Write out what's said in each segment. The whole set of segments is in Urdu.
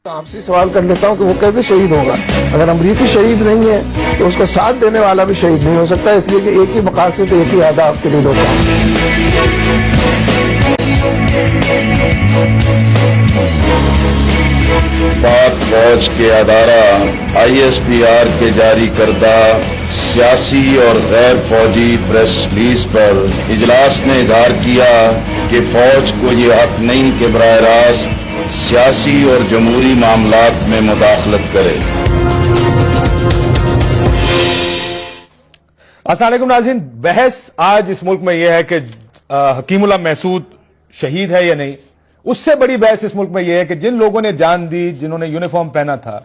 آپ سے سوال کر لیتا ہوں کہ وہ کیسے شہید ہوگا؟ اگر امریکی شہید نہیں ہے تو اس کا ساتھ دینے والا بھی شہید نہیں ہو سکتا، اس لیے کہ ایک ہی مقاصد، ایک ہی اہداف کے لیے لوگ ہیں۔ پاک فوج کے ادارہ ISPR کے جاری کردہ سیاسی اور غیر فوجی پریس ریلیز پر اجلاس نے اظہار کیا کہ فوج کو یہ حق نہیں کہ براہ راست سیاسی اور جمہوری معاملات میں مداخلت کرے۔ السلام علیکم ناظرین، بحث آج اس ملک میں یہ ہے کہ حکیم اللہ محسود شہید ہے یا نہیں۔ اس سے بڑی بحث اس ملک میں یہ ہے کہ جن لوگوں نے جان دی، جنہوں نے یونیفارم پہنا تھا،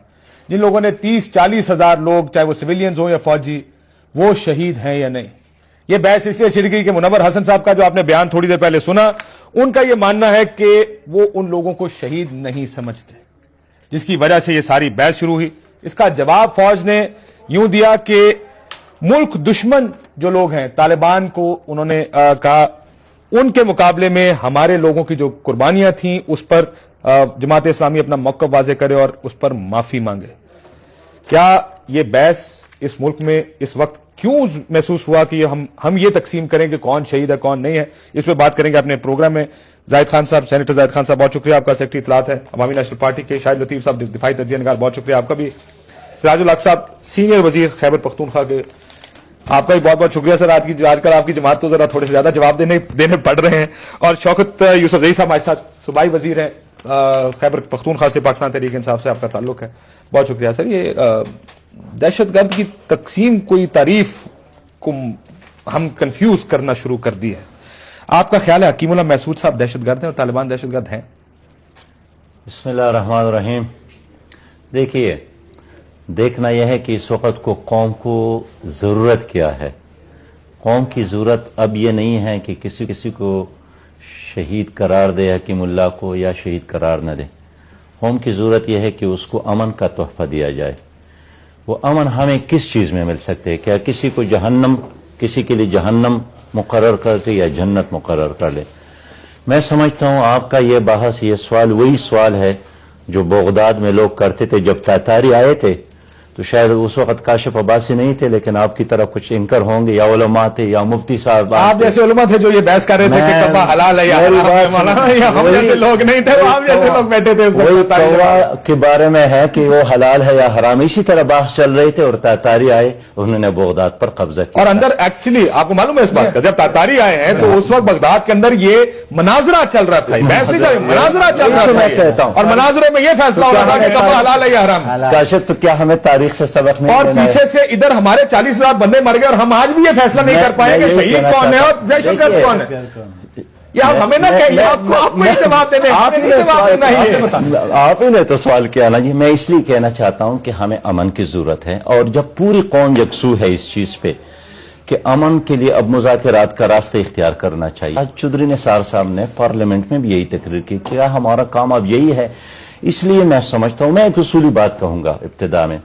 جن لوگوں نے 30-40 ہزار لوگ، چاہے وہ سویلینز ہوں یا فوجی، وہ شہید ہیں یا نہیں۔ یہ بحث اس لیے چھڑ گئی کہ منور حسن صاحب کا جو آپ نے بیان تھوڑی دیر پہلے سنا، ان کا یہ ماننا ہے کہ وہ ان لوگوں کو شہید نہیں سمجھتے، جس کی وجہ سے یہ ساری بحث شروع ہوئی۔ اس کا جواب فوج نے یوں دیا کہ ملک دشمن جو لوگ ہیں، طالبان کو انہوں نے کہا ان کے مقابلے میں ہمارے لوگوں کی جو قربانیاں تھیں اس پر جماعت اسلامی اپنا موقف واضح کرے اور اس پر معافی مانگے۔ کیا یہ بحث اس ملک میں اس وقت کیوں محسوس ہوا کہ ہم یہ تقسیم کریں کہ کون شہید ہے کون نہیں ہے؟ اس پہ بات کریں گے اپنے پروگرام میں۔ زاہد خان صاحب، سینیٹر زاہد خان صاحب، بہت شکریہ آپ کا، سیکرٹری اطلاعات ہے عوامی نیشنل پارٹی کے۔ شاہد لطیف صاحب، دفاعی تجزیہ نگار، بہت شکریہ آپ کا بھی۔ سراج الحق صاحب، سینئر وزیر خیبر پختونخوا کے، آپ کا بھی بہت بہت شکریہ سر۔ آج کل آپ کی جماعت کو ذرا تھوڑے سے زیادہ جواب دینے پڑ رہے ہیں۔ اور شوکت یوسف زئی صاحب ہمارے ساتھ صوبائی وزیر ہیں خیبر پختونخوا سے، پاکستان تحریک انصاف سے آپ کا تعلق ہے، بہت شکریہ سر۔ یہ دہشت گرد کی تقسیم کوئی تعریف کو ہم کنفیوز کرنا شروع کر دی ہے۔ آپ کا خیال ہے حکیم اللہ محسود صاحب دہشت گرد ہیں اور طالبان دہشت گرد ہیں؟ بسم اللہ الرحمن الرحیم۔ دیکھیے، دیکھنا یہ ہے کہ اس وقت کو قوم کو ضرورت کیا ہے۔ قوم کی ضرورت اب یہ نہیں ہے کہ کسی کو شہید قرار دے، حکیم اللہ کو، یا شہید قرار نہ دے۔ قوم کی ضرورت یہ ہے کہ اس کو امن کا تحفہ دیا جائے۔ وہ امن ہمیں کس چیز میں مل سکتے ہے؟ کیا کسی کے لیے جہنم مقرر کر کے یا جنت مقرر کر لے؟ میں سمجھتا ہوں آپ کا یہ بحث، یہ سوال وہی سوال ہے جو بغداد میں لوگ کرتے تھے جب تاتاری آئے تھے، تو شاید اس وقت کاشف عباسی نہیں تھے، لیکن آپ کی طرف کچھ انکر ہوں گے، یا علماء تھے یا مفتی صاحب، آپ جیسے علماء تھے جو یہ بحث کر رہے تھے کہ کعبہ حلال ہے یا حرام ہے، مولانا، یا ہم جیسے لوگ نہیں تھے، آپ جیسے لوگ بیٹھے تھے اس وہی کعبہ کے بارے میں ہے کہ وہ حلال ہے یا حرام، اسی طرح بحث چل رہی تھے، اور تاتاری آئے، انہوں نے بغداد پر قبضہ کیا۔ اور اندر ایکچولی آپ کو معلوم ہے اس بات کا، جب تاتاری آئے ہیں تو اس وقت بغداد کے اندر یہ مناظرہ چل رہا تھا، بحث نہیں چل رہی، مناظرہ چل رہا میں کہتا تھا، ہوں، اور مناظرے میں یہ فیصلہ ہو رہا تھا کہ کعبہ حلال ہے یا حرام ہے۔ کاشف، تو کیا ہمیں تاریخ سے سبق نہیں اور لینا ہے؟ پیچھے سے ادھر ہمارے 40,000 بندے مر گئے اور ہم آج بھی یہ فیصلہ نہیں کر پائیں کہ شہید کون ہے اور دہشت گرد کون ہے۔ یا ہمیں نہ کہیں، آپ کو یہ جواب دینے، آپ ہی نے تو سوال کیا نا جی۔ میں اس لیے کہنا چاہتا ہوں کہ ہمیں امن کی ضرورت ہے، اور جب پوری قوم یکسو ہے اس چیز پہ کہ امن کے لیے اب مذاکرات کا راستہ اختیار کرنا چاہیے۔ آج چودھری نثار صاحب نے پارلیمنٹ میں بھی یہی تقریر کی کہ ہمارا کام اب یہی ہے۔ اس لیے میں سمجھتا ہوں، میں ایک اصولی بات کہوں گا ابتدا میں،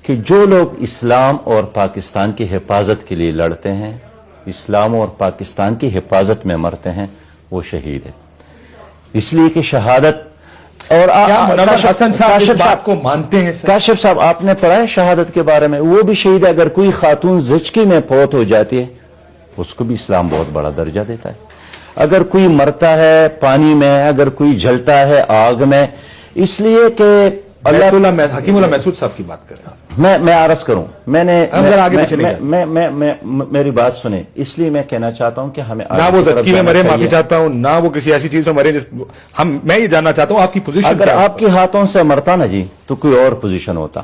کہ جو لوگ اسلام اور پاکستان کی حفاظت کے لیے لڑتے ہیں، اسلام اور پاکستان کی حفاظت میں مرتے ہیں، وہ شہید ہے۔ اس لیے کہ شہادت، اور حسن صاحب اس بات کو مانتے ہیں؟ کاشف صاحب، آپ نے پڑھا ہے شہادت کے بارے میں؟ وہ بھی شہید ہے۔ اگر کوئی خاتون زچگی میں فوت ہو جاتی ہے، اس کو بھی اسلام بہت بڑا درجہ دیتا ہے۔ اگر کوئی مرتا ہے پانی میں، اگر کوئی جلتا ہے آگ میں، اس لیے کہ حکیم اللہ محسود صاحب کی بات کریں۔ میں عرض کروں، میری بات سنیں، اس لیے میں کہنا چاہتا ہوں کہ ہمیں نہ وہ زچگی میں مرے، معافی چاہتا ہوں، نہ وہ کسی ایسی چیز میں مرے میں یہ جاننا چاہتا ہوں آپ کی پوزیشن۔ اگر آپ کے ہاتھوں سے مرتا نا جی تو کوئی اور پوزیشن ہوتا،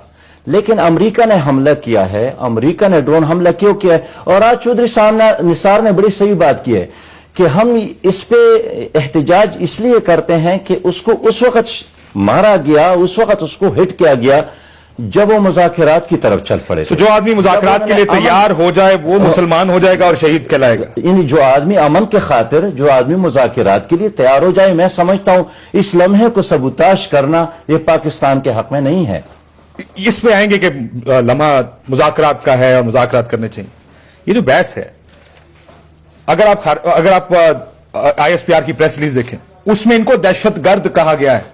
لیکن امریکہ نے حملہ کیا ہے، امریکہ نے ڈرون حملہ کیوں کیا ہے؟ اور آج چودھری نثار نے بڑی صحیح بات کی ہے کہ ہم اس پہ احتجاج اس لیے کرتے ہیں کہ اس کو اس وقت مارا گیا، اس وقت اس کو ہٹ کیا گیا جب وہ مذاکرات کی طرف چل پڑے۔ جو آدمی مذاکرات کے لیے تیار ہو جائے وہ مسلمان ہو جائے گا اور شہید کہلائے گا۔ یعنی جو آدمی امن کے خاطر، جو آدمی مذاکرات کے لیے تیار ہو جائے، میں سمجھتا ہوں اس لمحے کو سبوتاش کرنا یہ پاکستان کے حق میں نہیں ہے۔ اس پہ آئیں گے کہ لمحہ مذاکرات کا ہے اور مذاکرات کرنے چاہیے۔ یہ جو بحث ہے، اگر آپ ISPR کی پریس ریلیز دیکھیں، اس میں ان کو دہشت گرد کہا گیا ہے۔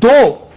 2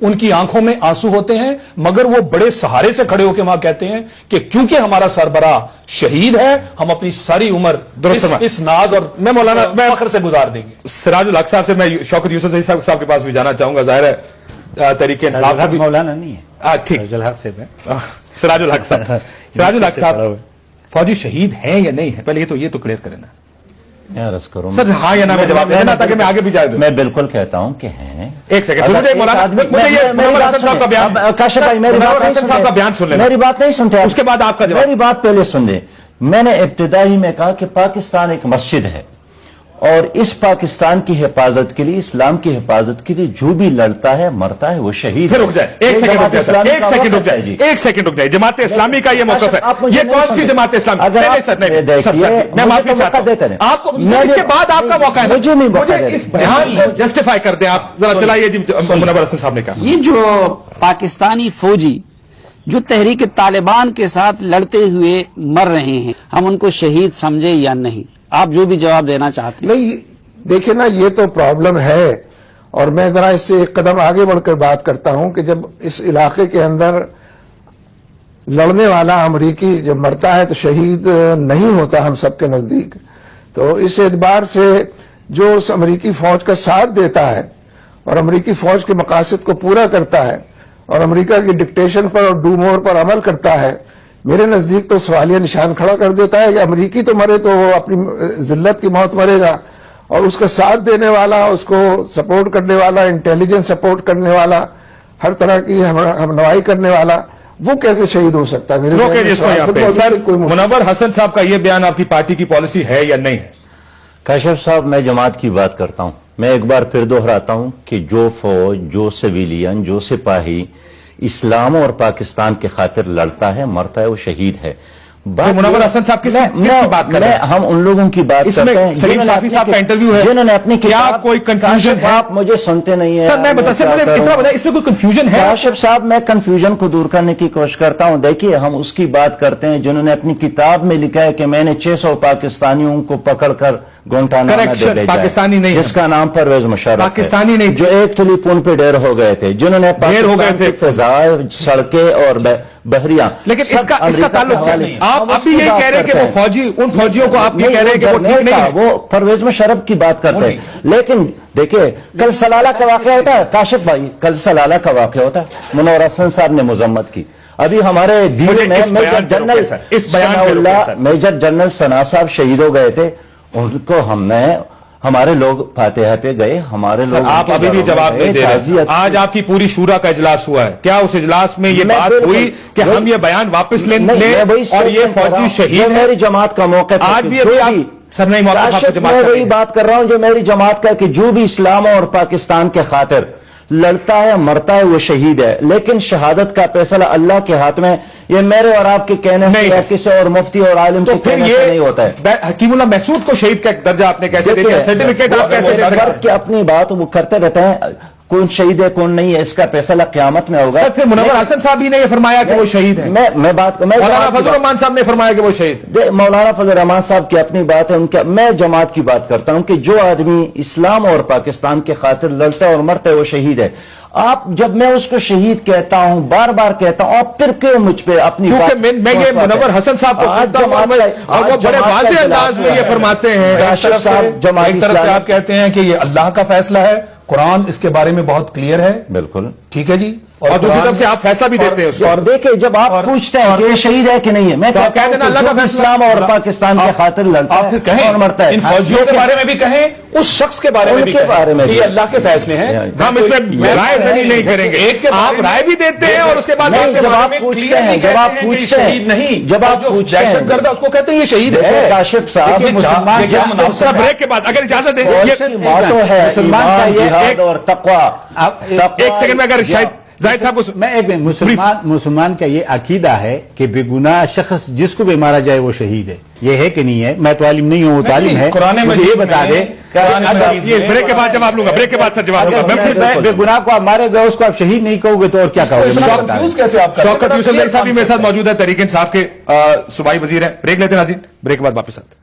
ان کی آنکھوں میں آنسو ہوتے ہیں، مگر وہ بڑے سہارے سے کھڑے ہو کے وہاں کہتے ہیں کہ کیونکہ ہمارا سربراہ شہید ہے، ہم اپنی ساری عمر اس ناز اور میں مولانا فخر سے گزار دیں گے۔ سراج الحق صاحب سے میں شوکت یوسف صاحب کے پاس بھی جانا چاہوں گا، ظاہر ہے تحریک انصاف کا بھی مولانا نہیں ہے، ٹھیک، سراج الحق سے میں سراج الحق صاحب، سراج الحق صاحب فوجی شہید ہیں یا نہیں ہے، پہلے یہ تو کلیئر کریں نا میں عرض کروں سر، ہاں یا نا میں جواب دینا تاکہ میں آگے بھی جا دوں۔ میں بالکل کہتا ہوں کہ ہیں۔ ایک سیکنڈ مجھے مولانا مجھے یہ منور حسن صاحب کا بیان، کاشف بھائی میری منور بات حسن صاحب کا بیان سن لیں، میری بات نہیں سنتے، اس کے بعد آپ کا جواب۔ میری بات پہلے سن لیں۔ میں نے ابتدائی میں کہا کہ پاکستان ایک مسجد ہے، اور اس پاکستان کی حفاظت کے لیے، اسلام کی حفاظت کے لیے جو بھی لڑتا ہے مرتا ہے وہ شہید پھر ہے۔ رک جائے، ایک سیکنڈ رک جائے، ایک سیکنڈ رک جائے، ایک سیکنڈ رک جائے۔ جماعت اسلامی کا یہ موقف ہے، یہ کون سی جماعت اسلامی؟ نہیں سر، نہیں سر، میں معافی چاہتا ہوں، آپ کو اس کے بعد آپ کا موقع ہے، مجھے اس بیان کو جسٹیفائی کر دیں آپ ذرا، چلائیے جی منور حسن صاحب نے کہا۔ یہ جو پاکستانی فوجی جو تحریک طالبان کے ساتھ لڑتے ہوئے مر رہے ہیں، ہم ان کو شہید سمجھے یا نہیں؟ آپ جو بھی جواب دینا چاہتے ہیں۔ نہیں دیکھیں نا، یہ تو پرابلم ہے، اور میں ذرا اس سے ایک قدم آگے بڑھ کر بات کرتا ہوں کہ جب اس علاقے کے اندر لڑنے والا امریکی جب مرتا ہے تو شہید نہیں ہوتا ہم سب کے نزدیک، تو اس اعتبار سے جو اس امریکی فوج کا ساتھ دیتا ہے اور امریکی فوج کے مقاصد کو پورا کرتا ہے اور امریکہ کی ڈکٹیشن پر اور ڈو مور پر عمل کرتا ہے، میرے نزدیک تو سوالیہ نشان کھڑا کر دیتا ہے کہ امریکی تو مرے تو وہ اپنی ذلت کی موت مرے گا، اور اس کا ساتھ دینے والا، اس کو سپورٹ کرنے والا، انٹیلیجنس سپورٹ کرنے والا، ہر طرح کی ہمنوائی کرنے والا، وہ کیسے شہید ہو سکتا ہے؟ میرے روکے جس کو یہاں پہ سر، کوئی منور حسن صاحب کا یہ بیان آپ کی پارٹی کی پالیسی ہے یا نہیں ہے؟ کاشف صاحب میں جماعت کی بات کرتا ہوں، میں ایک بار پھر دہراتا ہوں کہ جو فوج، جو سویلین، جو سپاہی اسلام اور پاکستان کے خاطر لڑتا ہے مرتا ہے وہ شہید ہے۔ منور حسن صاحب کس کی بات کر رہے ہیں؟ ہم ان لوگوں کی بات اس میں کرتے ہیں سلیم صافی صاحب کا انٹرویو ہے، جنہوں نے اپنی کیا کتاب، کوئی کنفیوژن ہے؟ آپ مجھے سنتے نہیں ہیں سر میں بتا سر، مجھے اتنا بتائیں اس میں کوئی کنفیوژن ہے؟ کاشف صاحب میں کنفیوژن کو دور کرنے کی کوشش کرتا ہوں۔ دیکھیے ہم اس کی بات کرتے ہیں جنہوں نے اپنی کتاب میں لکھا ہے کہ میں نے 600 پاکستانیوں کو پکڑ کر گوانتانامو میں دے بھیجا ہے، پاکستانی نہیں، جس کا نام پرویز مشرف ہے، پاکستانی نہیں، جو ایک ٹیلی فون پہ ڈیر ہو گئے تھے، جنہوں نے پاکستان کی فضائیں، سڑکیں اور بحریاں، لیکن اس کا تعلق کیا نہیں؟ آپ ابھی یہ کہہ رہے ہیں کہ وہ فوجی، ان فوجیوں کو آپ یہ کہہ رہے ہیں کہ وہ ٹھیک نہیں ہے، وہ پرویز مشرف کی بات کرتے ہیں، لیکن دیکھیں کل سلالہ کا واقعہ ہوتا ہے کاشف بھائی، کل سلالہ کا واقعہ ہوتا ہے، منور حسن صاحب نے مذمت کی۔ ابھی ہمارے دیو میں میجر جنرل ثنا صاحب شہید ہو گئے تھے، ان کو ہم نے، ہمارے لوگ فاتحہ پہ گئے، ہمارے لوگ، آپ ابھی بھی جواب نہیں دے رہے۔ آج آپ کی پوری شورا کا اجلاس ہوا ہے، کیا اس اجلاس میں یہ بات ہوئی کہ ہم یہ بیان واپس لیں اور یہ فوجی شہید ہے؟ میری جماعت کا موقع آج بھی سر نہیں موقع، میں وہی بات کر رہا ہوں جو میری جماعت کا، کہ جو بھی اسلام اور پاکستان کے خاطر لڑتا ہے مرتا ہے وہ شہید ہے، لیکن شہادت کا فیصلہ اللہ کے ہاتھ میں، یہ میرے اور آپ کے کہنے سے یا کسی اور مفتی اور عالم کے کہنے سے نہیں ہوتا ہے۔ حکیم اللہ محسود کو شہید کا درجہ آپ نے کیسے دیا؟ سرٹیفکیٹ آپ کیسے دے سکتے ہیں؟ کہ اپنی بات وہ کرتے رہتے ہیں، کون شہید ہے کون نہیں ہے اس کا فیصلہ قیامت میں ہوگا۔ سر پھر منور حسن صاحب ہی نے یہ فرمایا کہ وہ شہید ہے، مولانا فضل الرحمان صاحب نے فرمایا کہ وہ شہید۔ مولانا فضل الرحمان صاحب کی اپنی بات ہے، ان کا، میں جماعت کی بات کرتا ہوں کہ جو آدمی اسلام اور پاکستان کے خاطر لڑتا ہے اور مرتا ہے وہ شہید ہے۔ آپ جب میں اس کو شہید کہتا ہوں، بار بار کہتا ہوں، آپ پھر کیوں مجھ پہ اپنی بات؟ کیونکہ میں یہ منور حسن صاحب کو سنتا ہوں اور وہ بڑے واضح انداز میں یہ فرماتے ہیں۔ ایک طرف سے آپ کہتے ہیں کہ یہ اللہ کا فیصلہ ہے، قرآن اس کے بارے میں بہت کلیئر ہے، بالکل ٹھیک ہے جی، اور دوسری طرف سے آپ فیصلہ بھی دیتے ہیں اس کو۔ اور دیکھیں جب آپ پوچھتے ہیں کہ یہ شہید ہے کہ نہیں ہے، میں کہہ دینا اللہ کا فیصلہ، اسلام اور پاکستان کے خاطر لڑتا آپ پھر ہے کہیں اور مرتا ہے، ان فوجیوں کے بارے میں بھی کہیں، اس شخص کے بارے میں بھی کہیں، یہ اللہ کے فیصلے ہیں، ہم اس میں رائے زنی نہیں کریں گے۔ آپ رائے بھی دیتے ہیں اور اس کے بعد جب آپ پوچھتے ہیں، جب آپ پوچھتے ہیں، نہیں، جب آپ پوچھتے ہیں، دہشت گرد اس کو کہتے ہیں یہ شہید ہے۔ کاشف صاحب بریک کے بعد اگر اجازت دیں، ماتو ہے مسلمان کا یہ جہاد اور تقوی۔ ایک سیکنڈ میں اگر شاید زاہد صاحب میں ایک مسلمان کا یہ عقیدہ ہے کہ بے گناہ شخص جس کو بھی مارا جائے وہ شہید ہے، یہ ہے کہ نہیں ہے؟ میں تو عالم نہیں ہوں، وہ تعلیم ہے، قرآن مجھے یہ بتا دیں، یہ بریک کے بعد جواب لوں گا، بریک کے بعد سر جواب لوں گا۔ بے گناہ کو آپ مارے گئے اس کو آپ شہید نہیں کہو گے تو اور کیا کہو گے؟ کیسے آپ شوکت یوسف صاحب بھی میرے ساتھ موجود ہے، تحریک انصاف کے صوبائی وزیر ہیں۔ بریک لیتے ہیں ناظرین، بریک کے بعد واپس آتے ہیں۔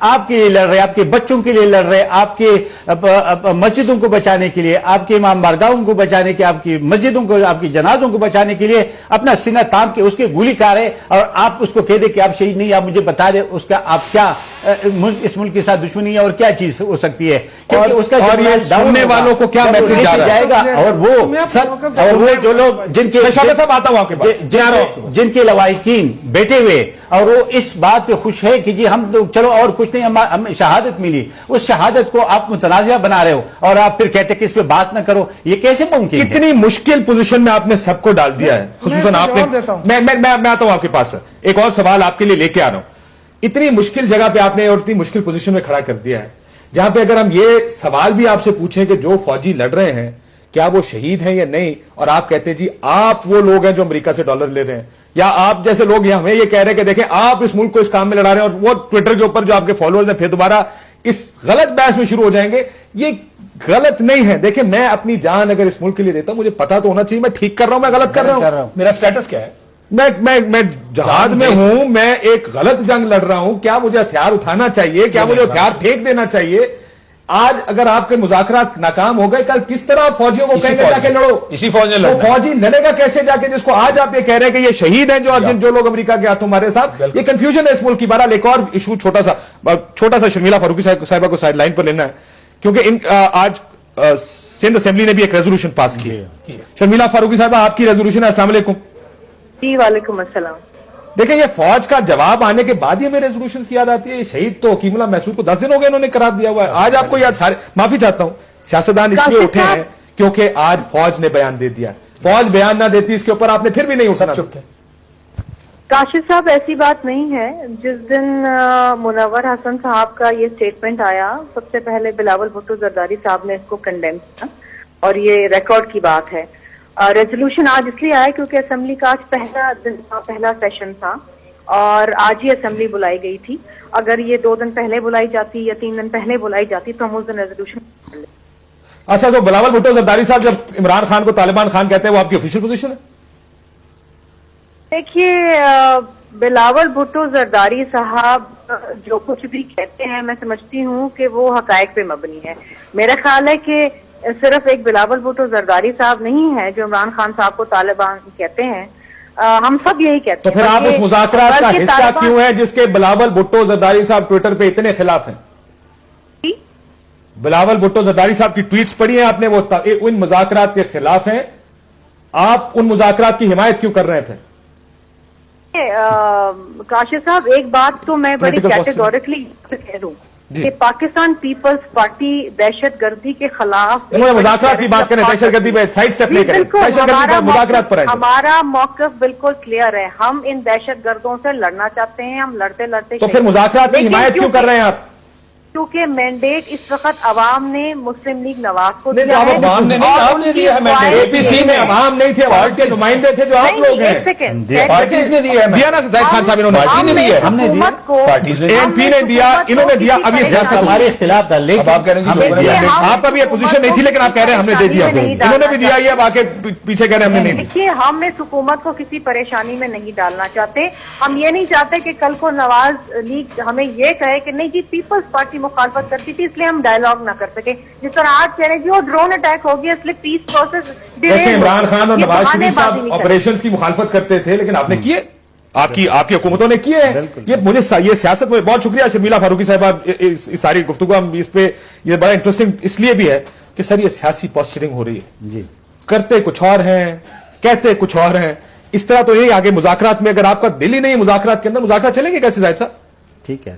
آپ کے لیے لڑ رہے, آپ کے بچوں کے لیے لڑ رہے, آپ کے مسجدوں کو بچانے کے لیے, آپ کے امام بارگاہوں کو بچانے کے, آپ کی مسجدوں کو, آپ کی جنازوں کو بچانے کے لیے اپنا سینہ تام کے اس کے گولی کار ہے, اور آپ اس کو کہہ دیں کہ آپ شہید نہیں, آپ مجھے بتا دیں اس کا آپ کیا اس ملک کے ساتھ دشمنی ہے اور کیا چیز ہو سکتی ہے, کیونکہ اس کا اور یہ سننے والوں کو کیا میسج جا رہا ہے جائے گا. اور وہ جو لوگ جن کے صاحب آتا ہوں آپ کے پاس, جن کے لواحقین بیٹھے ہوئے اور وہ اس بات پہ خوش ہے کہ جی ہم تو چلو اور کچھ نہیں, ہمیں شہادت ملی, اس شہادت کو آپ متنازعہ بنا رہے ہو اور آپ پھر کہتے کہ اس پہ بات نہ کرو, یہ کیسے ممکن ہے؟ کتنی مشکل پوزیشن میں آپ نے سب کو ڈال دیا ہے, خصوصاً آپ نے. میں آتا ہوں آپ کے پاس سر, ایک اور سوال آپ کے لیے لے کے آ رہا ہوں. اتنی مشکل جگہ پہ آپ نے اور اتنی مشکل پوزیشن میں کھڑا کر دیا ہے, جہاں پہ اگر ہم یہ سوال بھی آپ سے پوچھیں کہ جو فوجی لڑ رہے ہیں کیا وہ شہید ہیں یا نہیں, اور آپ کہتے ہیں جی آپ وہ لوگ ہیں جو امریکہ سے ڈالر لے رہے ہیں, یا آپ جیسے لوگ ہمیں یہ کہہ رہے ہیں کہ دیکھیں آپ اس ملک کو اس کام میں لڑا رہے ہیں, اور وہ ٹویٹر کے اوپر جو آپ کے فالوورز ہیں پھر دوبارہ اس غلط بحث میں شروع ہو جائیں گے. یہ غلط نہیں ہے. دیکھیں میں اپنی جان اگر اس ملک کے لیے دیتا ہوں, مجھے پتا تو ہونا چاہیے میں ٹھیک کر رہا ہوں, میں غلط کر رہا ہوں, میرا سٹیٹس کیا ہے, میں جہاد میں ہوں, میں ایک غلط جنگ لڑ رہا ہوں, کیا مجھے ہتھیار اٹھانا چاہیے, کیا مجھے ہتھیار پھینک دینا چاہیے؟ آج اگر آپ کے مذاکرات ناکام ہو گئے, کل کس طرح فوجیوں کو کہیں گے جا کے لڑو؟ اسی فوج نے وہ فوجی لڑے گا کیسے جا کے جس کو آج آپ یہ کہہ رہے ہیں کہ یہ شہید ہیں جو لوگ امریکہ کے ہاتھوں ہمارے ساتھ؟ یہ کنفیوژن ہے اس ملک کی. بہرحال ایک اور ایشو چھوٹا سا شرمیلا فاروقی صاحبہ کو سائڈ لائن پر لینا ہے, کیونکہ آج سندھ اسمبلی نے بھی ایک ریزولوشن پاس کی ہے. شرمیلا فاروقی صاحبہ آپ کی ریزولوشن ہے. السلام علیکم. جی وعلیکم السلام. دیکھیں یہ فوج کا جواب آنے کے بعد ہی ہمیں ریزولوشن کی یاد آتی ہے. شہید تو حکیم اللہ محسود کو 10 دن ہو گئے انہوں نے قرار دیا ہوا ہے. آج آپ کو یاد سارے, معافی چاہتا ہوں, سیاستدان اس لیے اٹھے ہیں کیونکہ آج فوج نے بیان دے دیا. فوج بیان نہ دیتی اس کے اوپر آپ نے پھر بھی نہیں اٹھنا. کاشف صاحب ایسی بات نہیں ہے. جس دن منور حسن صاحب کا یہ سٹیٹمنٹ آیا, سب سے پہلے بلاول بھٹو زرداری صاحب نے اس کو کنڈیم کیا, اور یہ ریکارڈ کی بات ہے. ریزولوشن آج اس لیے آیا کیونکہ اسمبلی کا آج پہلا دن تھا, پہلا سیشن تھا, اور آج ہی اسمبلی بلائی گئی تھی. اگر یہ 2 دن پہلے بلائی جاتی یا 3 دن پہلے بلائی جاتی تو ہم اس دن ریزولوشن. اچھا, تو بلاول بھٹو زرداری صاحب جب عمران خان کو طالبان خان کہتے ہیں وہ آپ کی آفیشیل پوزیشن ہے؟ دیکھیے بلاول بھٹو زرداری صاحب جو کچھ بھی کہتے ہیں میں سمجھتی ہوں کہ وہ حقائق پہ مبنی ہے. میرا خیال ہے کہ صرف ایک بلاول بھٹو زرداری صاحب نہیں ہے جو عمران خان صاحب کو طالبان کہتے ہیں, ہم سب یہی کہتے ہیں. تو پھر آپ اس مذاکرات کا حصہ کیوں ہیں جس کے بلاول بھٹو زرداری صاحب ٹویٹر پہ اتنے خلاف ہیں؟ بلاول بھٹو زرداری صاحب کی ٹویٹس پڑھی ہیں آپ نے, وہ ان مذاکرات کے خلاف ہیں, آپ ان مذاکرات کی حمایت کیوں کر رہے تھے؟ کاشف صاحب ایک بات تو میں بڑی کیٹیگوریکلی کہہ دوں کہ پاکستان پیپلز پارٹی دہشت گردی کے خلاف مذاکرات کی بات کریں, دہشت گردی پہ سائڈ سٹیپ لے کریں, دہشت گردی پر مذاکرات پر ہے. ہمارا موقف بالکل کلیئر ہے, ہم ان دہشت گردوں سے لڑنا چاہتے ہیں, ہم لڑتے لڑتے. تو پھر مذاکرات کی حمایت کیوں کر رہے ہیں آپ؟ کیونکہ مینڈیٹ اس وقت عوام نے مسلم لیگ نواز کو دیا ہے. عوام نے نہیں, آپ نے دیا ہے مینڈیٹ. اے پی سی میں عوام نہیں تھے, عوام کے نمائندے تھے جو آپ لوگ ہیں. پارٹیز نے دیا ہے, دیا نا زاہد خان صاحب, انہوں نے پارٹی نے دیا, ہم نے دیا, پارٹیز نے, اے پی نے دیا, انہوں نے دیا. اب یہ سیاست ہمارے اختلاف تھا, لیکن آپ کہہ رہے ہیں ہمیں دیا. آپ کا بھی یہ پوزیشن نہیں تھی لیکن آپ کہہ رہے ہیں ہم نے دے دیا, انہوں نے بھی دیا, یہ اب آ کے پیچھے کہہ رہے ہیں ہم نے نہیں. دیکھیے ہم اس حکومت کو کسی پریشانی میں نہیں ڈالنا چاہتے. ہم یہ نہیں چاہتے کہ کل کو نواز لیگ ہمیں یہ کہے کہ نہیں جی پیپلز پارٹی مخالفت کرتی تھی اس لیے ہم ڈائلاگ نہ کر سکے. جس طرح آج کہہ رہے جی وہ ڈرون اٹیک ہو گیا اس لیے پیس پروسیس. دیکھیں عمران خان اور نواز شریف صاحب آپریشنز کی مخالفت کرتے تھے لیکن آپ نے کیے, آپ کی حکومتوں نے کیے ہیں. یہ سیاست میں بہت شکریہ شرمیلا فاروقی صاحبہ, اس ساری گفتگو ہم اس پہ یہ بڑا انٹرسٹنگ اس لیے بھی ہے کہ سر یہ سیاسی پوسچرنگ ہو رہی ہے. جی, کرتے کچھ اور ہیں, کہتے کچھ اور ہیں. اس طرح تو یہی آگے مذاکرات میں اگر آپ کا دل ہی نہیں مذاکرات کے اندر, مذاکرات چلیں گے کیسے زاہد صاحب؟ ٹھیک ہے,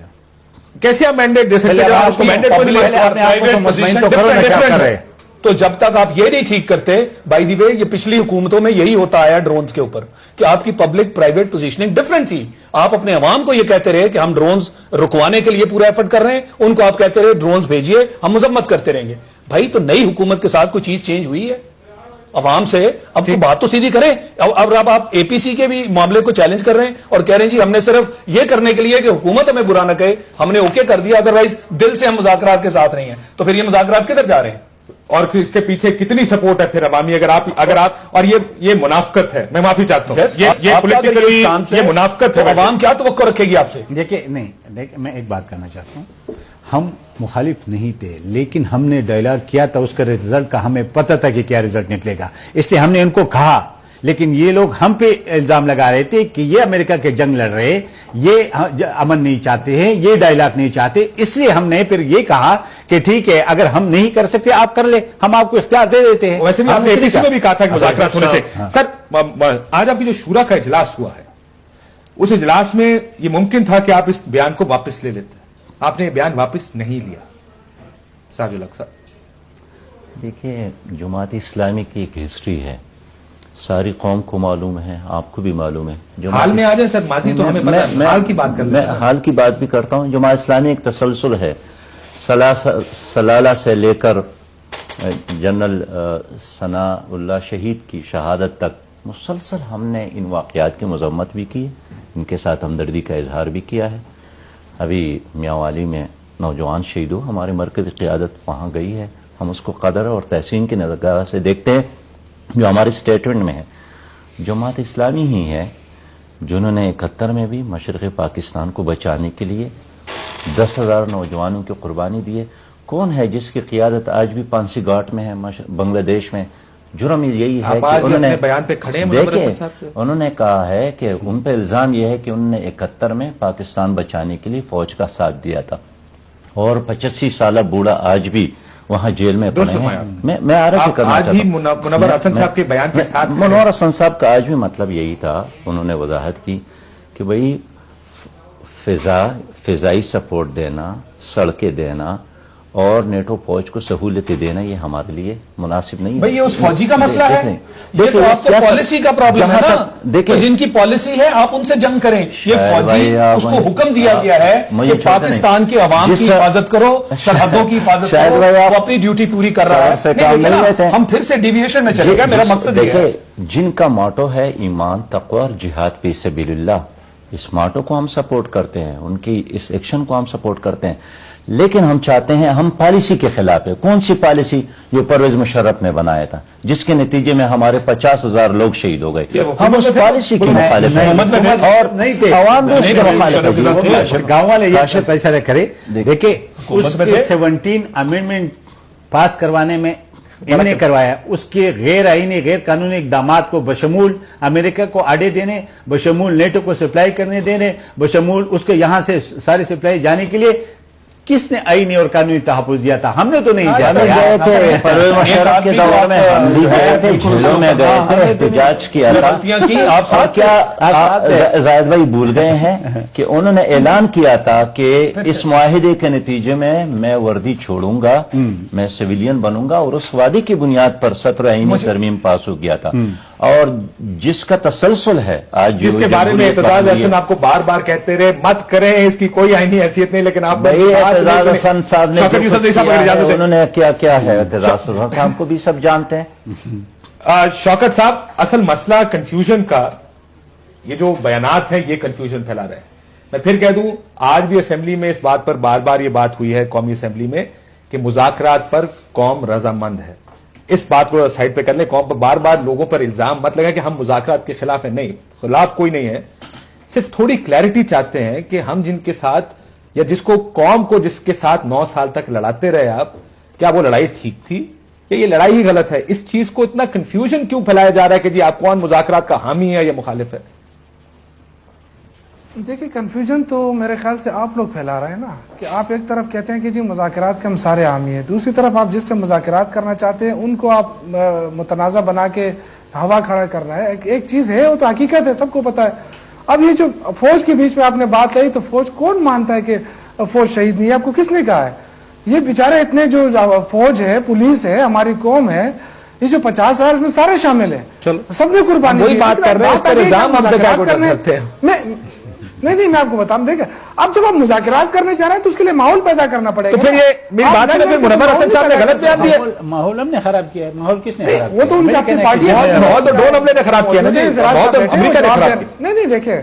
کیسے آپ مینڈیٹ دے سکتے ہیں؟ آپ کو مینڈیٹ کو کر رہے. تو جب تک آپ یہ نہیں ٹھیک کرتے, بائی دی وے یہ پچھلی حکومتوں میں یہی ہوتا آیا ڈرونز کے اوپر کہ آپ کی پبلک پرائیویٹ پوزیشننگ ڈفرنٹ تھی. آپ اپنے عوام کو یہ کہتے رہے کہ ہم ڈرونز رکوانے کے لیے پورا ایفرٹ کر رہے ہیں, ان کو آپ کہتے رہے ڈرونز بھیجیے, ہم مذمت کرتے رہیں گے. بھائی تو نئی حکومت کے ساتھ کوئی چیز چینج ہوئی ہے عوام سے؟ اب تو بات تو سیدھی کریں. اب آپ اے پی سی کے بھی معاملے کو چیلنج کر رہے ہیں اور کہہ رہے ہیں جی ہم نے صرف یہ کرنے کے لیے کہ حکومت ہمیں برا نہ کہے ہم نے اوکے کر دیا, ادروائز دل سے ہم مذاکرات کے ساتھ نہیں ہیں. تو پھر یہ مذاکرات کدھر جا رہے ہیں؟ اور پھر اس کے پیچھے کتنی سپورٹ ہے پھر عوامی؟ اگر آپ اور یہ منافقت ہے، میں معافی چاہتا ہوں، یہ پولیٹیکلی یہ منافقت ہے. عوام کیا توقع رکھے گی آپ سے؟ دیکھیں میں ایک بات کرنا چاہتا ہوں، ہم مخالف نہیں تھے، لیکن ہم نے ڈائلاگ کیا تھا، اس کا رزلٹ کا ہمیں پتہ تھا کہ کیا رزلٹ نکلے گا، اس لیے ہم نے ان کو کہا. لیکن یہ لوگ ہم پہ الزام لگا رہے تھے کہ یہ امریکہ کے جنگ لڑ رہے، یہ امن نہیں چاہتے ہیں، یہ ڈائلاگ نہیں چاہتے. اس لیے ہم نے پھر یہ کہا کہ ٹھیک ہے، اگر ہم نہیں کر سکتے آپ کر لیں، ہم آپ کو اختیار دے دیتے ہیں. ویسے بھی آپ نے APC میں بھی کہا تھا کہ مذاکرات ہونے چاہیے. سر، آج آپ کی جو شورا کا اجلاس ہوا ہے، اس اجلاس میں یہ ممکن تھا کہ آپ اس بیان کو واپس لے لیتے، آپ نے یہ بیان واپس نہیں لیا. ساجد الحق صاحب، دیکھیے، جماعت اسلامی کی ایک ہسٹری ہے، ساری قوم کو معلوم ہے، آپ کو بھی معلوم ہے. حال میں آ جائیں سر، ماضی تو ہمیں پتہ ہے، حال کی بات کرتے ہیں. میں حال کی بات بھی کرتا ہوں. جماعت اسلامی ایک تسلسل ہے، سلالہ سے لے کر جنرل ثناء اللہ شہید کی شہادت تک مسلسل ہم نے ان واقعات کی مذمت بھی کی، ان کے ساتھ ہمدردی کا اظہار بھی کیا ہے. ابھی میاں میں نوجوان شہید ہو، ہمارے مرکزی قیادت وہاں گئی ہے، ہم اس کو قدر اور تحسین کی نظر سے دیکھتے ہیں. جو ہمارے اسٹیٹمنٹ میں ہے، جماعت اسلامی ہی ہے جنہوں نے 71 میں بھی مشرق پاکستان کو بچانے کے لیے 10,000 نوجوانوں کی قربانی دی ہے. کون ہے جس کی قیادت آج بھی پانسی گھاٹ میں ہے بنگلہ دیش میں؟ جرم یہی ہے کہ انہوں نے بیان پہ کھڑے ہیں. دیکھیں، انہوں نے کہا ہے کہ ان پہ الزام یہ ہے کہ انہوں نے 71 میں پاکستان بچانے کے لیے فوج کا ساتھ دیا تھا، اور 85 سالہ بوڑھا آج بھی وہاں جیل میں پڑے ہیں. میں عرض کرنا چاہتا ہوں، منور حسن صاحب کے بیان کے ساتھ منور حسن صاحب کا آج بھی مطلب یہی تھا. انہوں نے وضاحت کی کہ بھئی فضائی سپورٹ دینا، سڑکیں دینا اور نیٹو فوج کو سہولتیں دینا، یہ ہمارے لیے مناسب نہیں ہے. بھئی یہ اس فوجی کا مسئلہ ہے، یہ تو آپ کو پالیسی کا پرابلم ہے نا. تو جن کی پالیسی ہے آپ ان سے جنگ کریں. یہ فوجی، اس کو حکم دیا گیا ہے کہ پاکستان کے عوام کی حفاظت کرو، سرحدوں کی حفاظت کرو، وہ اپنی ڈیوٹی پوری کر رہا ہے. ہم پھر سے ڈیویشن میں چلے گا، میرا مقصد یہ ہے. جن کا موٹو ہے ایمان، تقوی اور جہاد فی سبیل اللہ، اس موٹو کو ہم سپورٹ کرتے ہیں، ان کی اس ایکشن کو ہم سپورٹ کرتے ہیں. لیکن ہم چاہتے ہیں، ہم پالیسی کے خلاف ہے. کون سی پالیسی؟ جو پرویز مشرف نے بنایا تھا، جس کے نتیجے میں ہمارے 50,000 لوگ شہید ہو گئے. ہم اس پالیسی کی مخالف ہیں اور عوام بھی اس کے مخالف ہیں. گاؤں والے یہ پیسہ نہ کرے. دیکھیں، اس کے 17 امینڈمنٹ پاس کروانے میں انہوں نے کروایا، اس کے غیر آئینی غیر قانونی اقدامات کو بشمول امریکہ کو آڑے دینے، بشمول نیٹو کو سپلائی کرنے دینے، بشمول اس کے یہاں سے ساری سپلائی جانے کے لیے کس نے آئینی اور قانونی تحفظ دیا تھا؟ ہم نے تو نہیں دیا. گئے تھے پرویز مشرف کے دور میں، ہم بھی گئے تھے، جھیلوں میں گئے تھے، احتجاج کیا تھا. اور کیا زاہد بھائی بھول گئے ہیں کہ انہوں نے اعلان کیا تھا کہ اس معاہدے کے نتیجے میں وردی چھوڑوں گا، میں سویلین بنوں گا، اور اس وعدے کی بنیاد پر 17 آئینی ترمیم پاس ہو گیا تھا. اور جس کا تسلسل ہے آج، جس کے بارے میں اعتزاز احسن آپ کو بار بار کہتے رہے مت کریں، اس کی کوئی آئینی حیثیت نہیں، لیکن آپ اعتزاز حسن صاحب نے انہوں نے کیا ہے، اعتزاز حسن صاحب کو بھی سب جانتے ہیں. شوکت صاحب، اصل مسئلہ کنفیوژن کا، یہ جو بیانات ہیں یہ کنفیوژن پھیلا رہے ہیں. میں پھر کہہ دوں، آج بھی اسمبلی میں اس بات پر بار بار یہ بات ہوئی ہے، قومی اسمبلی میں، کہ مذاکرات پر قوم رضامند ہے. اس بات کو سائڈ پہ کر لیں. قوم پر بار بار لوگوں پر الزام مت لگا کہ ہم مذاکرات کے خلاف ہیں. نہیں، خلاف کوئی نہیں ہے، صرف تھوڑی کلیئرٹی چاہتے ہیں کہ ہم جن کے ساتھ، یا جس کو قوم کو جس کے ساتھ 9 سال تک لڑاتے رہے آپ، کیا وہ لڑائی ٹھیک تھی یا یہ لڑائی ہی غلط ہے؟ اس چیز کو اتنا کنفیوژن کیوں پھیلایا جا رہا ہے کہ جی آپ کون مذاکرات کا حامی ہے یا مخالف ہے؟ دیکھیں، کنفیوژن تو میرے خیال سے آپ لوگ پھیلا رہے ہیں نا، کہ آپ ایک طرف کہتے ہیں کہ جی مذاکرات کے ہم سارے حامی ہیں، دوسری طرف آپ جس سے مذاکرات کرنا چاہتے ہیں ان کو آپ متنازع بنا کے ہوا کھڑا کرنا ہے. ایک چیز ہے، وہ تو حقیقت ہے، سب کو پتا ہے. اب یہ جو فوج کے بیچ میں آپ نے بات کہی، تو فوج کون مانتا ہے کہ فوج شہید نہیں ہے؟ آپ کو کس نے کہا ہے؟ یہ بیچارے اتنے جو فوج ہے، پولیس ہے، ہماری قوم ہے، یہ جو 50 سال اس میں سارے شامل ہیں، سب نے قربانی دی. بات کر رہے ہیں، نہیں، میں آپ کو بتاؤں. دیکھیں، اب جب آپ مذاکرات کرنے چاہ رہے ہیں تو اس کے لیے ماحول پیدا کرنا پڑے گا. تو پھر یہ میری بات ہے، پھر منور حسن صاحب نے غلط بیان دیا. ماحول ہم نے خراب کیا ہے. ماحول کس نے خراب کیا؟ وہ تو ان کی اپنی پارٹی ہے. بہت ڈون ہم نے خراب کیا نا جی، بہت امریکہ نے خراب کیا. نہیں، دیکھیں،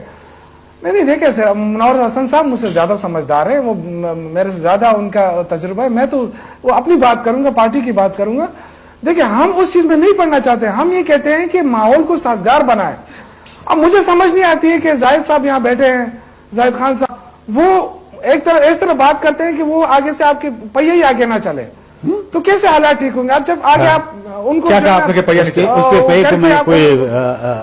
نہیں دیکھیں سر، منور حسن صاحب مجھ سے زیادہ سمجھدار ہیں، وہ میرے سے زیادہ ان کا تجربہ ہے. میں تو وہ اپنی بات کروں گا، پارٹی کی بات کروں گا. دیکھیں ہم اس چیز میں نہیں پڑھنا چاہتے، ہم یہ کہتے ہیں کہ ماحول کو سازگار بنائے. اب مجھے سمجھ نہیں آتی ہے کہ زاہد صاحب یہاں بیٹھے ہیں، زاہد خان صاحب، وہ ایک طرح اس طرح بات کرتے ہیں کہ وہ آگے سے آپ کے پہیے ہی آگے نہ چلے، تو کیسے حالات ٹھیک ہوں گے؟ اب جب آگے آپ ان کو کیا کہا آپ نے کہ پہیہ نہیں چلے؟ اس پہ پہ تو میں کوئی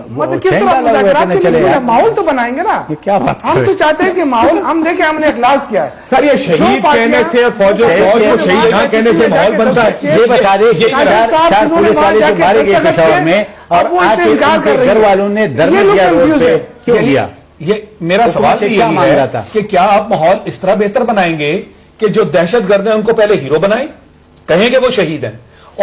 مطلب کس طرح مذاکرات کے لیے ماحول تو بنائیں گے نا. کیا بات ہم تو چاہتے ہیں کہ ماحول، ہم دیکھیں ہم نے اخلاص کیا ہے سر، یہ شہید کہنے سے فوج کو شہید نہ کہنے سے ماحول بنتا ہے. یہ بتا دے چار پولیس والے جو مارے گئے پشاور میں، اور آج ان کے گھر والوں نے دھرنا دیا روڈ پہ، کیوں دیا؟ یہ میرا سوال کیا یہی مان رہا ہے تھا کہ کیا آپ ماحول اس طرح بہتر بنائیں گے کہ جو دہشت گرد ہیں ان کو پہلے ہیرو بنائیں، کہیں گے وہ شہید ہیں،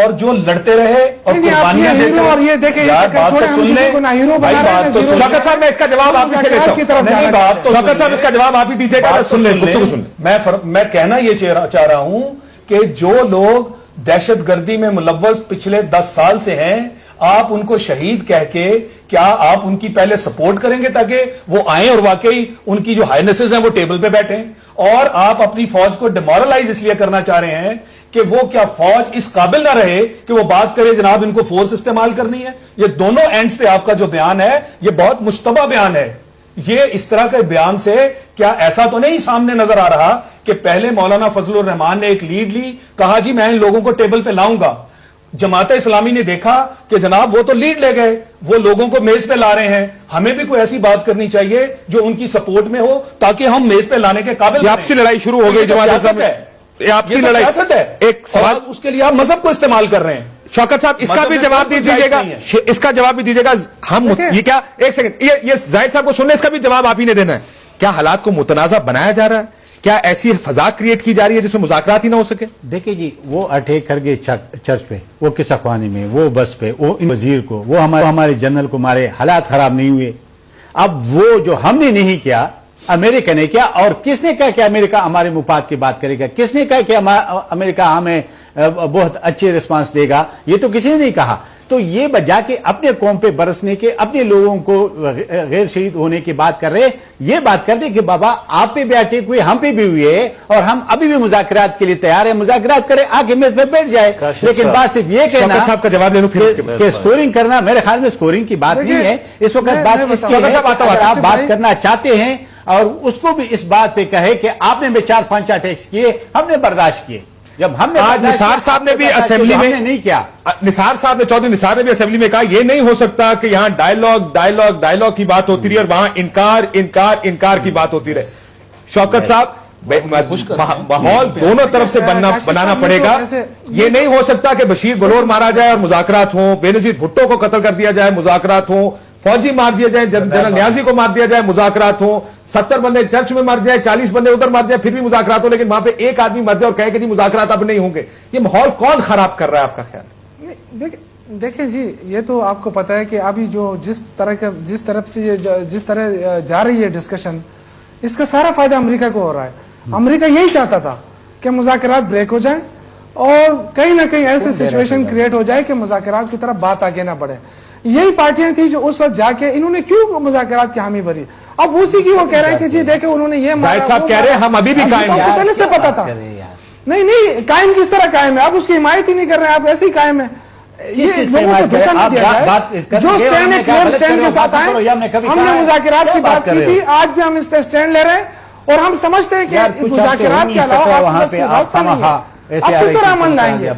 اور جو لڑتے رہے اور قربانیاں دیتے اور یہ دیکھیں یار بات تو سن لیں بھائی، بات تو شوکت صاحب میں اس کا جواب آپ ہی سے لیتا ہوں. بات تو شوکت صاحب اس کا جواب آپ ہی دیجیے گا. سن لیں گفتگو سن لیں. میں کہنا یہ چاہ رہا ہوں کہ جو لوگ دہشت گردی میں ملوث پچھلے 10 سال سے ہیں، آپ ان کو شہید کہہ کے کیا آپ ان کی پہلے سپورٹ کریں گے تاکہ وہ آئیں اور واقعی ان کی جو ہائنسز ہیں وہ ٹیبل پہ بیٹھیں؟ اور آپ اپنی فوج کو ڈیمورلائز اس لیے کرنا چاہ رہے ہیں کہ وہ کیا فوج اس قابل نہ رہے کہ وہ بات کرے جناب ان کو فورس استعمال کرنی ہے؟ یہ دونوں اینڈز پہ آپ کا جو بیان ہے یہ بہت مشتبہ بیان ہے. یہ اس طرح کے بیان سے کیا ایسا تو نہیں سامنے نظر آ رہا کہ پہلے مولانا فضل الرحمان نے ایک لیڈ لی، کہا جی میں ان لوگوں کو ٹیبل پہ لاؤں گا، جماعت اسلامی نے دیکھا کہ جناب وہ تو لیڈ لے گئے، وہ لوگوں کو میز پہ لا رہے ہیں، ہمیں بھی کوئی ایسی بات کرنی چاہیے جو ان کی سپورٹ میں ہو تاکہ ہم میز پہ لانے کے قابل یہ آپسی لڑائی شروع ہو گئی جماعت اسلامی. یہ آپسی لڑائی سیاست ہے. ایک سوال اس کے لیے آپ مذہب کو استعمال کر رہے ہیں. شوکت صاحب اس کا بھی جواب دیجیے گا، اس کا جواب بھی دیجیے گا. ہم یہ کیا ایک سیکنڈ، یہ زاہد صاحب کو سننے، اس کا بھی جواب آپ ہی نے دینا ہے. کیا حالات کو متنازع بنایا جا رہا ہے؟ کیا ایسی فضا کریٹ کی جا رہی ہے جس میں مذاکرات ہی نہ ہو سکے؟ دیکھیں جی، وہ اٹیک کر گئے چرچ پہ، وہ کس اخوانے میں، وہ بس پہ، وہ ان وزیر کو، وہ ہمارے جنرل کو مارے، حالات خراب نہیں ہوئے. اب وہ جو ہم نے نہیں کیا، امریکہ نے کیا. اور کس نے کہا کہ امریکہ ہمارے مفاد کی بات کرے گا؟ کس نے کہا کہ امریکہ ہمیں بہت اچھے رسپانس دے گا؟ یہ تو کسی نے نہیں کہا. تو یہ بجا کے اپنے قوم پہ برسنے کے، اپنے لوگوں کو غیر شہید ہونے کی بات کر رہے، یہ بات کر دے کہ بابا آپ پہ بھی اٹیک ہوئے، ہم پہ بھی ہوئے، اور ہم ابھی بھی مذاکرات کے لیے تیار ہیں. مذاکرات کرے، آگے میز پہ بیٹھ جائے. لیکن بات صرف یہ کہنا صاحب کا جواب لے لوں پھر اس کے بعد کہ اسکورنگ کرنا، میرے خیال میں اسکورنگ کی بات نہیں ہے اس وقت. بات اس کی ہے اگر آپ بات کرنا چاہتے ہیں اور اس کو بھی اس بات پہ کہے کہ آپ نے بھی 4-5 اٹیکس کیے، ہم نے برداشت کیے. جب ہم نے آج نثار صاحب نے بھی اسمبلی میں نہیں کیا، نثار صاحب نے، چودھری نثار نے بھی اسمبلی میں کہا یہ نہیں ہو سکتا کہ یہاں ڈائیلاگ کی بات ہوتی رہی اور وہاں انکار کی بات ہوتی رہے. شوکت صاحب، ماحول دونوں طرف سے بنانا پڑے گا. یہ نہیں ہو سکتا کہ بشیر بلور مارا جائے اور مذاکرات ہوں، بے نظیر بھٹو کو قتل کر دیا جائے، مذاکرات ہوں، فوجی مار دیا جائے، جنرل نیازی کو مار دیا جائے، مذاکرات ہوں، 70 بندے چرچ میں مر جائے، 40 بندے ادھر مر جائے، پھر بھی مذاکرات ہو، لیکن وہاں پہ ایک آدمی مر جائے اور کہے کہ جی مذاکرات اب نہیں ہوں گے. یہ ماحول کون خراب کر رہا ہے آپ کا خیال؟ دیکھیں جی، یہ تو آپ کو پتا ہے کہ ابھی جو جس طرح جا رہی ہے ڈسکشن، اس کا سارا فائدہ امریکہ کو ہو رہا ہے. امریکہ یہی چاہتا تھا کہ مذاکرات بریک ہو جائیں اور کہیں نہ کہیں ایسے سچویشن کریٹ ہو جائے کہ مذاکرات کی طرف بات آگے نہ بڑھے. یہی پارٹیاں تھیں جو اس وقت جا کے انہوں نے کیوں مذاکرات کی حامی بھری. اب اسی کی وہ کہہ رہے ہیں کہ جی دیکھیں انہوں نے یہ زاہد صاحب کہہ رہے ہیں ہم ابھی بھی قائم ہیں. پہلے سے پتا تھا. نہیں قائم کس طرح قائم ہے؟ آپ اس کی حمایت ہی نہیں کر رہے ہیں، آپ ایسے ہی قائم ہیں. جو اسٹینڈ ہے کلیئر اسٹینڈ کے ساتھ آئے. ہم نے مذاکرات کی بات کی تھی، آج بھی ہم اس پہ اسٹینڈ لے رہے ہیں اور ہم سمجھتے ہیں کہ مذاکرات کے علاوہ راستہ نہیں ہے. آپ کس طرح امن لائیں گے؟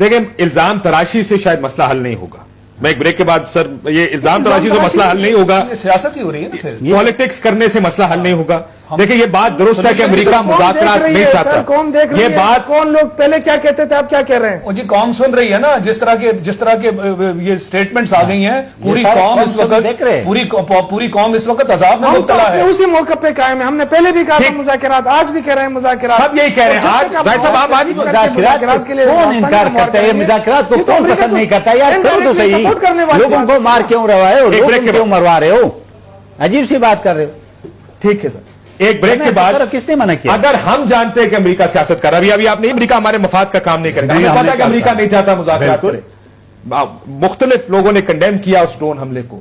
دیکھیں، الزام تراشی سے شاید مسئلہ حل نہیں ہوگا. میں ایک بریک کے بعد سر، یہ الزام تراشی سے مسئلہ حل نہیں ہوگا، سیاست ہی ہو رہی ہے نا پھر. پالیٹکس کرنے سے مسئلہ حل نہیں ہوگا. دیکھیں یہ بات درست ہے کہ امریکہ مذاکرات نہیں چاہتا. کون دیکھ رہی ہے؟ یہ بات کون لوگ پہلے کیا کہتے تھے، اب کیا کہہ رہے ہیں؟ جی قوم سن رہی ہے نا، جس طرح کے یہ سٹیٹمنٹس آ گئی ہیں. پوری قوم اس وقت عذاب میں مبتلا ہے. اسی موقع پہ قائم ہے. ہم نے پہلے بھی کہا تھا مذاکرات، آج بھی کہہ رہے ہیں مذاکرات. سب یہی کہہ رہے ہیں. آج زاہد صاحب آپ آج مذاکرات کے لیے کون انکار کرتا ہے؟ مذاکرات کو کون پسند نہیں کرتا یار؟ تو صحیح، لوگوں کو مار کیوں رہے ہو، لوگوں کیوں مروا رہے ہو؟ عجیب سی بات کر رہے ہو. ٹھیک ہے سر، ایک بریک کے بعد کس نے منع کیا؟ اگر ہم جانتے ہیں کہ امریکہ سیاست کر رہا ہے، ابھی آپ نے امریکہ ہمارے مفاد کا کام نہیں کرے گا، ہمیں پتا کہ امریکہ نہیں چاہتا مذاکرات کرے. مختلف لوگوں نے کنڈیم کیا اس ڈرون حملے کو.